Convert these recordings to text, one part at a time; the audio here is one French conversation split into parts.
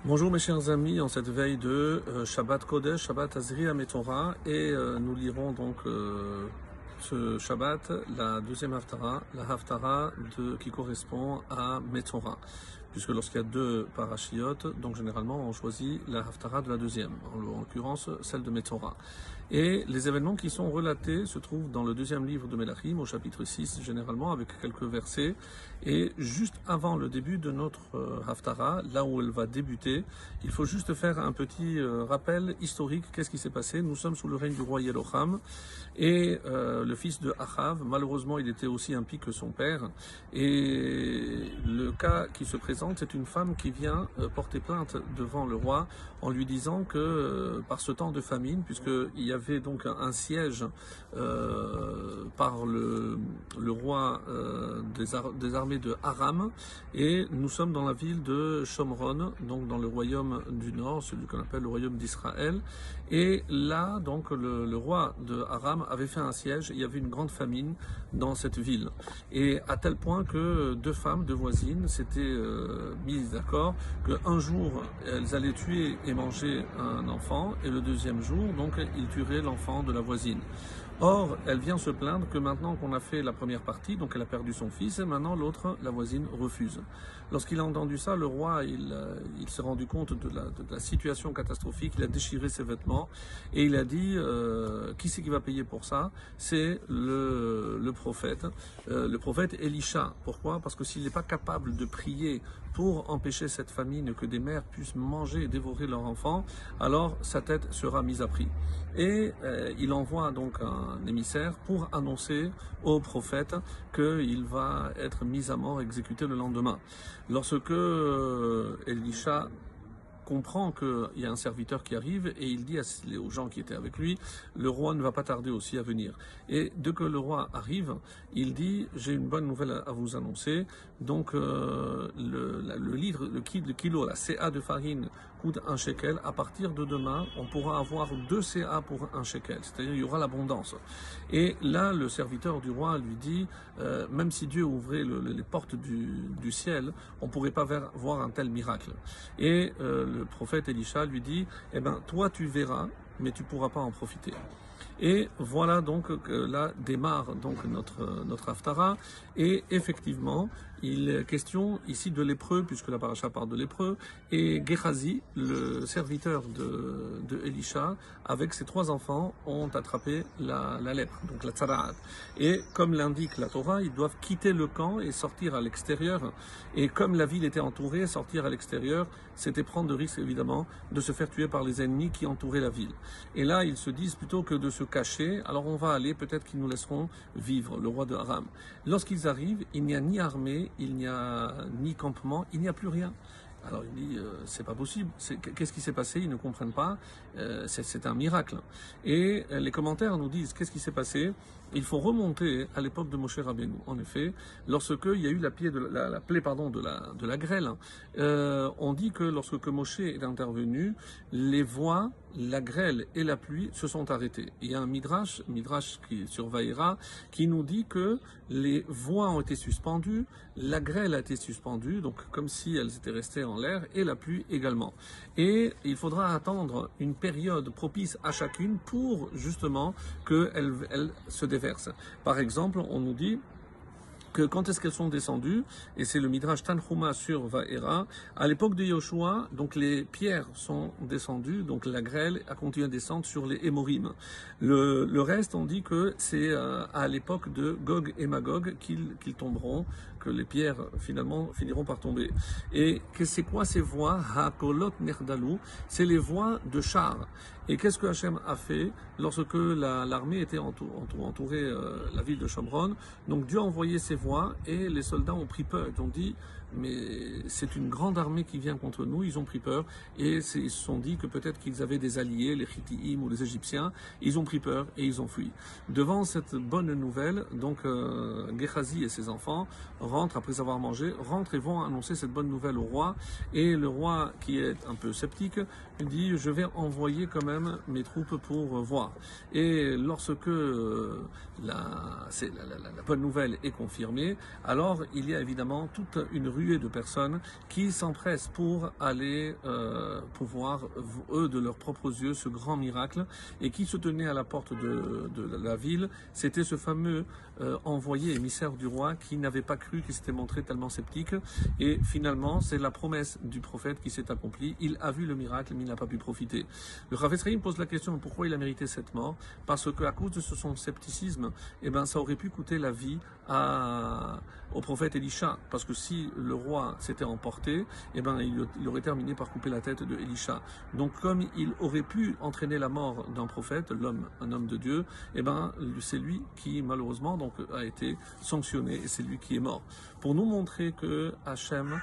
Bonjour mes chers amis, en cette veille de Shabbat Kodesh, Shabbat Azri Metorah, et nous lirons donc ce Shabbat, la deuxième Haftara, la Haftara qui correspond à Metorah. Puisque lorsqu'il y a deux parachiotes, donc généralement on choisit la Haftara de la deuxième, en l'occurrence celle de Metorah. Et les événements qui sont relatés se trouvent dans le deuxième livre de Melachim, au chapitre 6, généralement avec quelques versets. Et juste avant le début de notre Haftara, là où elle va débuter, il faut juste faire un petit rappel historique. Qu'est-ce qui s'est passé? Nous sommes sous le règne du roi Yeroham et le fils de Achav, malheureusement il était aussi impie que son père. Et le cas qui se présente, c'est une femme qui vient porter plainte devant le roi en lui disant que par ce temps de famine, puisqu'il y avait donc un siège par le roi des armées de Aram, et nous sommes dans la ville de Shomron, donc dans le royaume du nord, celui qu'on appelle le royaume d'Israël. Et là, donc, le roi de Aram avait fait un siège, il y avait une grande famine dans cette ville. Et à tel point que deux femmes, deux voisines, s'étaient mises d'accord qu'un jour, elles allaient tuer et manger un enfant, et le deuxième jour, donc, ils tueraient l'enfant de la voisine. Or, elle vient se plaindre que maintenant qu'on a fait la première partie, donc elle a perdu son fils, et maintenant l'autre, la voisine, refuse. Lorsqu'il a entendu ça, le roi, il s'est rendu compte de la situation catastrophique, il a déchiré ses vêtements, et il a dit, qui c'est qui va payer pour ça? C'est le prophète Elisha. Pourquoi? Parce que s'il n'est pas capable de prier pour empêcher cette famine, que des mères puissent manger et dévorer leurs enfants, alors sa tête sera mise à prix. Et il envoie donc un émissaire pour annoncer au prophète qu'il va être mis à mort, exécuté le lendemain. Lorsque Elisha comprend qu'il y a un serviteur qui arrive et il dit aux gens qui étaient avec lui, le roi ne va pas tarder aussi à venir. Et dès que le roi arrive, il dit, j'ai une bonne nouvelle à vous annoncer. Donc le kilo, la CA de farine coûte 1 shekel. À partir de demain, on pourra avoir 2 CA pour 1 shekel. C'est-à-dire il y aura l'abondance. Et là, le serviteur du roi lui dit, même si Dieu ouvrait les portes du ciel, on ne pourrait pas voir un tel miracle. Et le prophète Elisha lui dit, eh ben, toi tu verras, mais tu ne pourras pas en profiter. Et voilà donc que là démarre donc notre Haftara. Et effectivement, il est question ici de lépreux, puisque la paracha parle de lépreux, et Gehazi, le serviteur de Elisha, avec ses 3 enfants, ont attrapé la lèpre, donc la tzara'at. Et comme l'indique la Torah, ils doivent quitter le camp et sortir à l'extérieur. Et comme la ville était entourée, sortir à l'extérieur, c'était prendre le risque évidemment de se faire tuer par les ennemis qui entouraient la ville. Et là, ils se disent plutôt que de se cacher, alors on va aller, peut-être qu'ils nous laisseront vivre, le roi de Aram. Lorsqu'ils arrivent, il n'y a ni armée, il n'y a ni campement, il n'y a plus rien. Alors il dit, c'est pas possible, qu'est-ce qui s'est passé? Ils ne comprennent pas, c'est un miracle. Et les commentaires nous disent, qu'est-ce qui s'est passé? Il faut remonter à l'époque de Moshe Rabbeinu. En effet, lorsque il y a eu la plaie de la grêle, on dit que lorsque Moshe est intervenu, les voies, la grêle et la pluie se sont arrêtées. Il y a un midrash qui sur Vaïra, qui nous dit que les voies ont été suspendues, la grêle a été suspendue, donc comme si elles étaient restées en l'air, et la pluie également. Et il faudra attendre une période propice à chacune pour justement qu'elles se déversent. Par exemple, on nous dit que quand est-ce qu'elles sont descendues, et c'est le Midrash Tanhuma sur Vaera, à l'époque de Yoshua, donc les pierres sont descendues, donc la grêle a continué à descendre sur les Hémorim. Le reste, on dit que c'est à l'époque de Gog et Magog qu'ils tomberont, que les pierres finalement finiront par tomber. Et c'est quoi ces voies? Hakolot Nerdalou, c'est les voies de chars. Et qu'est-ce que Hachem a fait lorsque l'armée était entourée la ville de Shomron? Donc Dieu a envoyé ses voies et les soldats ont pris peur. Ils ont dit, mais c'est une grande armée qui vient contre nous. Ils ont pris peur et ils se sont dit que peut-être qu'ils avaient des alliés, les Chittiim ou les Égyptiens. Ils ont pris peur et ils ont fui. Devant cette bonne nouvelle, donc Gehazi et ses enfants rentrent après avoir mangé, rentrent et vont annoncer cette bonne nouvelle au roi. Et le roi, qui est un peu sceptique, dit, je vais envoyer quand même mes troupes pour voir. Et lorsque la bonne nouvelle est confirmée, alors il y a évidemment toute une ruée de personnes qui s'empressent pour aller pouvoir, eux, de leurs propres yeux, ce grand miracle, et qui se tenait à la porte de la ville. C'était ce fameux envoyé émissaire du roi qui n'avait pas cru, qui s'était montré tellement sceptique, et finalement, c'est la promesse du prophète qui s'est accomplie. Il a vu le miracle, mais il n'a pas pu profiter. Le Chafetz Chaim pose la question pourquoi il a mérité cette mort, parce qu'à cause de son scepticisme, eh ben, ça aurait pu coûter la vie au prophète Elisha, parce que si le roi s'était emporté, eh ben, il aurait terminé par couper la tête de Elisha. Donc comme il aurait pu entraîner la mort d'un prophète, un homme de Dieu, eh ben, c'est lui qui malheureusement donc, a été sanctionné, et c'est lui qui est mort. Pour nous montrer que Hachem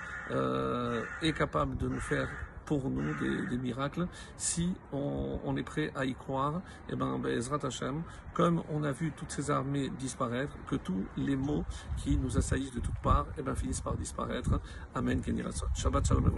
est capable de nous faire pour nous des miracles, si on est prêt à y croire, et ben Ezrat Hashem, comme on a vu toutes ces armées disparaître, que tous les maux qui nous assaillissent de toutes parts, et ben finissent par disparaître. Amen. Shabbat Shalom.